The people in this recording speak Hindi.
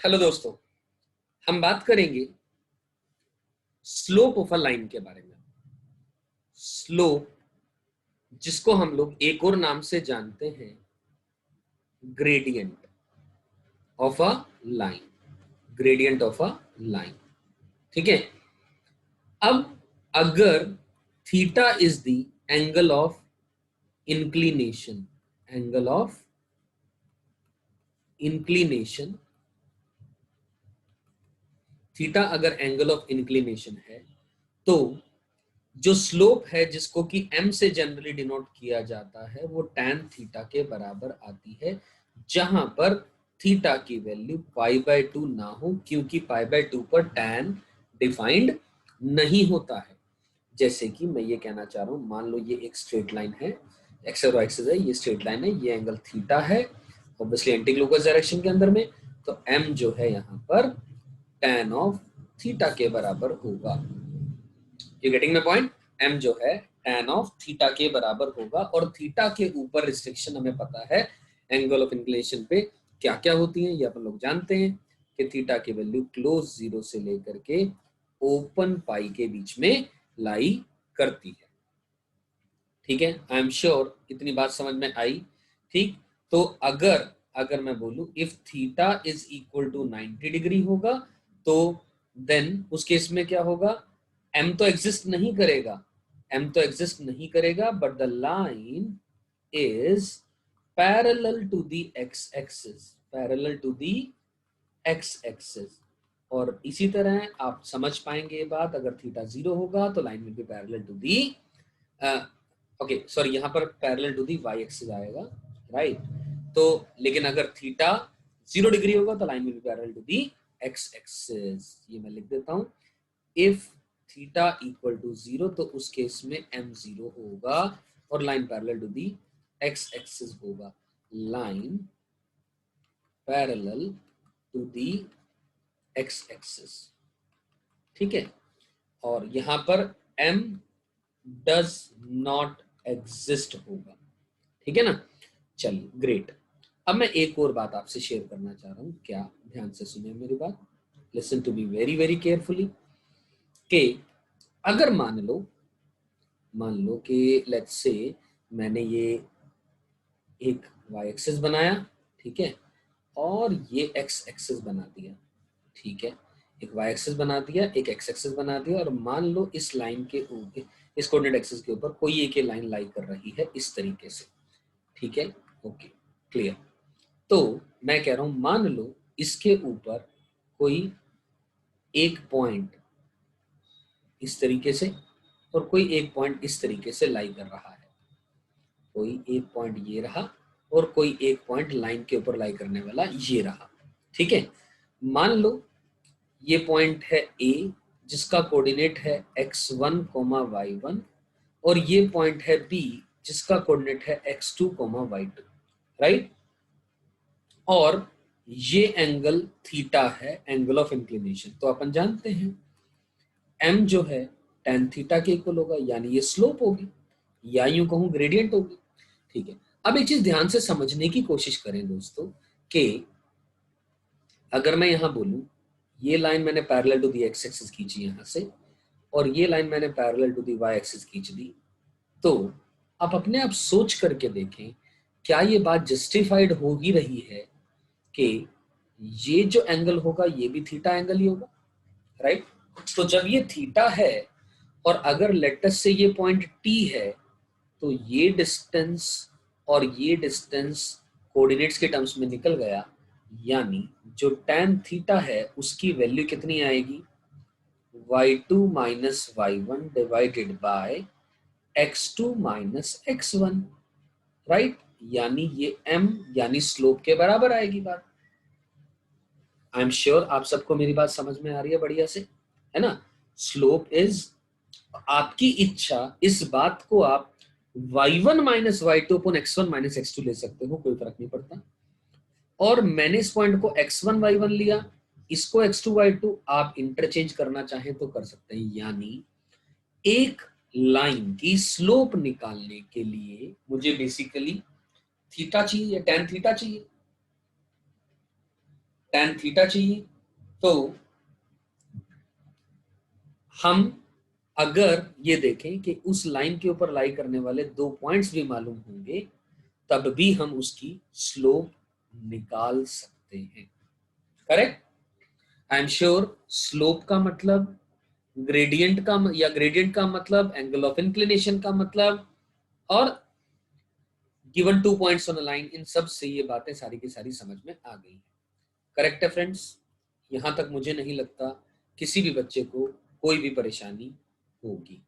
हेलो दोस्तों, हम बात करेंगे स्लोप ऑफ अ लाइन के बारे में। स्लोप, जिसको हम लोग एक और नाम से जानते हैं gradient of a line. Gradient of a line, ठीक है। अब अगर theta is the angle of inclination, angle of inclination, theta अगर एंगल ऑफ इंक्लिनेशन है तो जो स्लोप है जिसको कि m से जनरली डिनोट किया जाता है वो tan थीटा के बराबर आती है, जहां पर थीटा की वैल्यू π/2 ना हो, क्योंकि π/2 पर tan डिफाइंड नहीं होता है। जैसे कि मैं ये कहना चाह रहा हूं, मान लो ये एक स्ट्रेट लाइन है, एक्स और वाई एक्सिस है, ये स्ट्रेट लाइन है, ये एंगल थीटा है ऑब्वियसली एंटी क्लॉकवाइज डायरेक्शन के अंदर में, तो m जो है यहाँ पर tan ऑफ थीटा के बराबर होगा। You getting my point? m जो है tan ऑफ थीटा के बराबर होगा, और थीटा के ऊपर रिस्ट्रिक्शन हमें पता है एंगल ऑफ इंक्लिनेशन पे क्या क्या होती है, ये अपन लोग जानते हैं कि थीटा की वैल्यू क्लोज जीरो से लेकर के ओपन पाई के बीच में लाई करती है। ठीक है, आई एम श्योर इतनी बात समझ में आई। ठीक, तो अगर अगर मैं बोलूं if theta is equal to 90 degree होगा तो देन उस केस में क्या होगा, m तो एग्जिस्ट नहीं करेगा, m तो एग्जिस्ट नहीं करेगा, but the line is parallel to the x axis, parallel to the x axis. और इसी तरह आप समझ पाएंगे ये बात, अगर थीटा 0 होगा तो line will be parallel to the okay sorry, यहाँ पर parallel to the y axis आएगा, राइट। तो लेकिन अगर थीटा 0 डिग्री होगा तो line will be parallel to the x axis. ये मैं लिख देता हूं, इफ थीटा इक्वल टू 0 तो उस केस में m 0 होगा और line parallel to the x axis होगा, line parallel to the x axis. ठीक है, और यहां पर m डज नॉट एग्जिस्ट होगा। ठीक है ना, चलिए ग्रेट। अब मैं एक और बात आपसे शेयर करना चाह रहा हूं, क्या ध्यान से सुनिए मेरी बात, listen to me very very carefully. कि अगर मान लो कि लेट्स से मैंने ये एक y एक्सिस बनाया, ठीक है, और ये x एक्सिस बना दिया, ठीक है, एक y एक्सिस बना दिया, एक x एक्सिस बना दिया, और मान लो इस लाइन के ऊपर, इस कोऑर्डिनेट एक्सिस के ऊपर कोई एक लाइन लाई कर रही है इस तरीके से। ठीक है, ओके क्लियर। तो मैं कह रहा हूं मान लो इसके ऊपर कोई एक पॉइंट इस तरीके से और कोई एक पॉइंट इस तरीके से लाई कर रहा है, कोई एक पॉइंट ये रहा और कोई एक पॉइंट लाइन के ऊपर लाई करने वाला ये रहा। ठीक है, मान लो ये पॉइंट है A जिसका कोऑर्डिनेट है x1, y1, और ये पॉइंट है B जिसका कोऑर्डिनेट है x2, y2, राइट। और ये एंगल थीटा है, एंगल ऑफ इंक्लिनेशन। तो अपन जानते हैं m जो है tan थीटा के इक्वल होगा, यानी ये स्लोप होगी या यूं कहूं ग्रेडियंट होगी। ठीक है, अब एक चीज ध्यान से समझने की कोशिश करें दोस्तों, कि अगर मैं यहां बोलूं ये लाइन मैंने parallel to the x axis खींची यहां से, और ये लाइन मैंने parallel to the y axis खींच दी, तो आप अपने आप सोच करके देखें क्या ये बात जस्टिफाइड हो ही रही है कि ये जो एंगल होगा ये भी थीटा एंगल ही होगा, राइट। तो जब ये थीटा है और अगर लेटस से ये पॉइंट T है, तो ये डिस्टेंस और ये डिस्टेंस कोऑर्डिनेट्स के टर्म्स में निकल गया, यानी जो tan थीटा है उसकी वैल्यू कितनी आएगी, y2 minus y1 divided by x2 minus x1, right. यानी ये m यानी स्लोप के बराबर आएगी बात। आई एम श्योर आप सबको मेरी बात समझ में आ रही है बढ़िया से, है ना। स्लोप इज, आपकी इच्छा इस बात को आप y1 minus y2 upon x1 minus x2 ले सकते हो, कोई फर्क नहीं पड़ता। और मैंने इस पॉइंट को x1 y1 लिया, इसको x2 y2, आप इंटरचेंज करना चाहें तो कर सकते हैं। यानी एक लाइन की स्लोप निकालने के लिए मुझे बेसिकली थीटा चाहिए या tan थीटा चाहिए, tan थीटा चाहिए। तो हम अगर ये देखें कि उस लाइन के ऊपर लाई करने वाले 2 पॉइंट्स भी मालूम होंगे, तब भी हम उसकी स्लोप निकाल सकते हैं। Correct? I am sure slope का मतलब ग्रेडियंट का, या ग्रेडियंट का मतलब एंगल ऑफ इंक्लिनेशन का मतलब, और given 2 points on a line, इन सब से ये बातें सारी की सारी समझ में आ गई हैं। करेक्ट है फ्रेंड्स? यहां तक मुझे नहीं लगता किसी भी बच्चे को कोई भी परेशानी होगी।